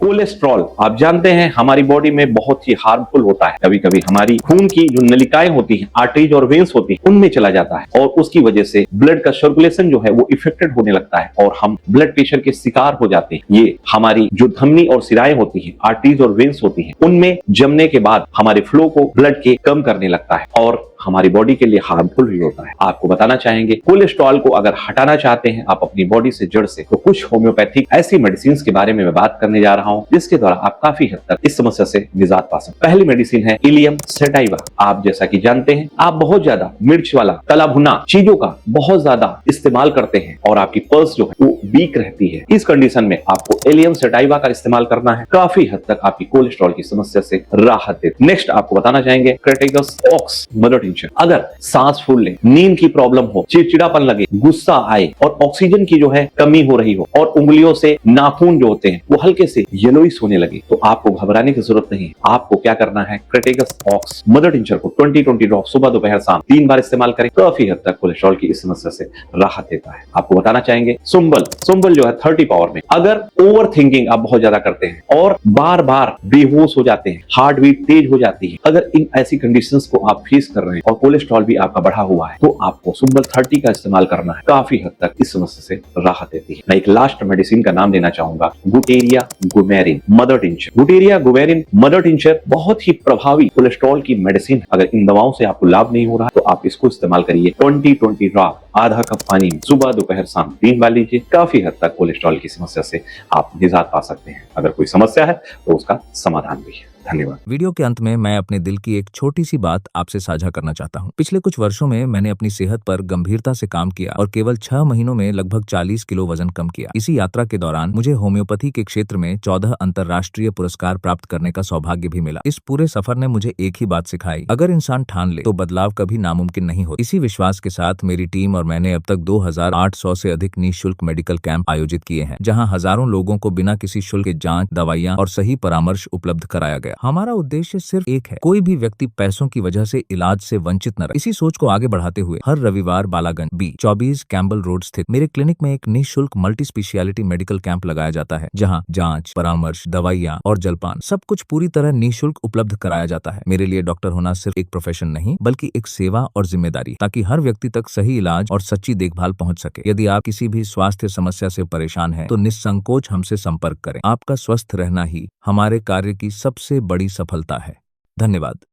Cholesterol आप जानते हैं हमारी बॉडी में बहुत ही हार्मफुल होता है। कभी कभी हमारी खून की जो नलिकाएं होती हैं, आर्टरीज और वेन्स होती हैं, उनमें चला जाता है और उसकी वजह से ब्लड का सर्कुलेशन जो है वो इफेक्टेड होने लगता है और हम ब्लड प्रेशर के शिकार हो जाते हैं। ये हमारी जो धमनी और सिराएं होती हैं, आर्टरीज और वेन्स होती हैं, उनमें जमने के बाद हमारे फ्लो को ब्लड के कम करने लगता है और हमारी बॉडी के लिए हार्मफुल भी होता है। आपको बताना चाहेंगे कोलेस्ट्रॉल को अगर हटाना चाहते हैं आप अपनी बॉडी से जड़ से, तो कुछ होम्योपैथिक ऐसी मेडिसिन के बारे में मैं बात करने जा रहा हूं जिसके द्वारा आप काफी हद तक इस समस्या से निजात पा सकते हैं। पहली मेडिसिन है इलियम सैटाइवा। आप जैसा कि जानते हैं आप बहुत ज्यादा मिर्च वाला तला भुना चीजों का बहुत ज्यादा इस्तेमाल करते हैं और आपकी पल्स जो है वो वीक रहती है। इस कंडीशन में आपको इलियम सैटाइवा का इस्तेमाल करना है, काफी हद तक आपकी कोलेस्ट्रॉल की समस्या से राहत देती है। नेक्स्ट आपको बताना चाहेंगे क्रेटेगस ऑक्स मदर टिंचर। अगर सांस फूलने, नींद की प्रॉब्लम हो, चिड़चिड़ापन लगे, गुस्सा आए और ऑक्सीजन की जो है कमी हो रही हो और उंगलियों से नाखून जो होते हैं वो हल्के से येलोइश होने लगे, तो आपको घबराने की जरूरत नहीं है। आपको क्या करना है, क्रेटेगस ऑक्स मदर टिंचर को 20-20 ड्रॉप सुबह दोपहर शाम 3 बार इस्तेमाल करें, काफी हद तक कोलेस्ट्रॉल की इस समस्या से राहत देता है। आपको बताना चाहेंगे सुंबल जो है 30 पावर में। अगर ओवर थिंकिंग आप बहुत ज्यादा करते हैं और बार बार बेहोश हो जाते हैं, हार्ट बीट तेज हो जाती है, अगर इन ऐसी कंडीशंस को आप फेस कर रहे हैं और कोलेस्ट्रॉल भी आपका बढ़ा हुआ है, तो आपको सुंबल 30 का इस्तेमाल करना है, काफी हद तक इस समस्या से राहत देती है। मैं एक लास्ट मेडिसिन का नाम देना चाहूंगा, गुटेरिया गुमेरिन मदर टिंचर। गुटेरिया गुमेरिन मदर टिंचर बहुत ही प्रभावी कोलेस्ट्रॉल की मेडिसिन है। अगर इन दवाओं से आपको लाभ नहीं हो रहा तो आप इसको इस्तेमाल करिए 20-20 ड्रॉप आधा कप पानी में सुबह दोपहर शाम 3 बार लीजिए, काफी हद तक कोलेस्ट्रॉल की समस्या से आप निजात पा सकते हैं। अगर कोई समस्या है तो उसका समाधान भी है। धन्यवाद। वीडियो के अंत में मैं अपने दिल की एक छोटी सी बात आपसे साझा करना चाहता हूँ। पिछले कुछ वर्षों में मैंने अपनी सेहत पर गंभीरता से काम किया और केवल 6 महीनों में लगभग 40 किलो वजन कम किया। इसी यात्रा के दौरान मुझे होम्योपैथी के क्षेत्र में 14 अंतर्राष्ट्रीय पुरस्कार प्राप्त करने का सौभाग्य भी मिला। इस पूरे सफर ने मुझे एक ही बात सिखाई, अगर इंसान ठान ले तो बदलाव कभी नामुमकिन नहीं हो। इसी विश्वास के साथ मेरी टीम और मैंने अब तक 2800 से अधिक निःशुल्क मेडिकल कैंप आयोजित किए हैं, जहाँ हजारों लोगों को बिना किसी शुल्क के जाँच, दवाइयाँ और सही परामर्श उपलब्ध कराया गया। हमारा उद्देश्य सिर्फ एक है, कोई भी व्यक्ति पैसों की वजह से इलाज से वंचित न रहे। इसी सोच को आगे बढ़ाते हुए हर रविवार बालागंज B24 कैम्बल रोड स्थित मेरे क्लिनिक में एक निःशुल्क मल्टी स्पेशलिटी मेडिकल कैंप लगाया जाता है, जहां जांच, परामर्श, दवाइयां और जलपान सब कुछ पूरी तरह निःशुल्क उपलब्ध कराया जाता है। मेरे लिए डॉक्टर होना सिर्फ एक प्रोफेशन नहीं बल्कि एक सेवा और जिम्मेदारी, ताकि हर व्यक्ति तक सही इलाज और सच्ची देखभाल पहुंच सके। यदि आप किसी भी स्वास्थ्य समस्या से परेशान हैं, तो निसंकोच हमसे संपर्क करें। आपका स्वस्थ रहना ही हमारे कार्य की सबसे बड़ी सफलता है। धन्यवाद।